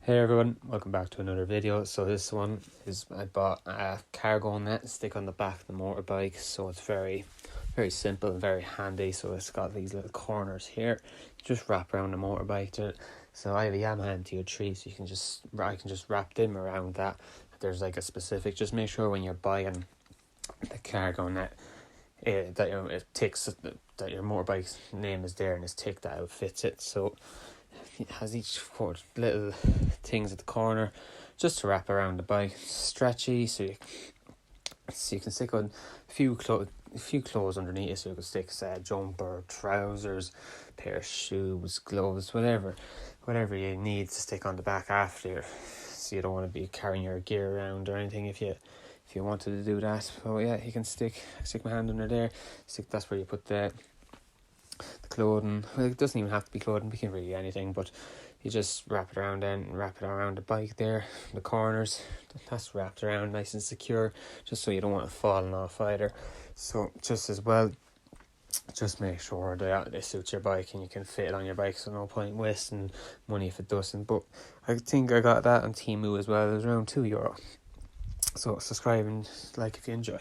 Hey everyone, welcome back to another video. So this one is I bought a cargo net to stick on the back of the motorbike. So it's very simple and very handy. So it's got these little corners here, just wrap around the motorbike. So I have a Yamaha MT-03, so I can just wrap them around that. There's like a specific, just make sure when you're buying the cargo net that it ticks that your motorbike's name is there and it's ticked that it fits it. So it has each little things at the corner just to wrap around the bike. It's stretchy, so you can stick on a few clothes underneath it, so you can stick jumper, trousers, pair of shoes, gloves, whatever you need to stick on the back after. So you don't want to be carrying your gear around or anything if you wanted to do that. Oh yeah, you can stick my hand under there. That's where you put the clothing. Well, it doesn't even have to be clothing, it can really anything, but you just wrap it around the bike there, the corners. That's wrapped around nice and secure, just so you don't want it falling off either. So just as well, just make sure they suit your bike and you can fit it on your bike, so no point wasting money if it doesn't. But I think I got that on Temu as well. It was around €2. So subscribe and like if you enjoy.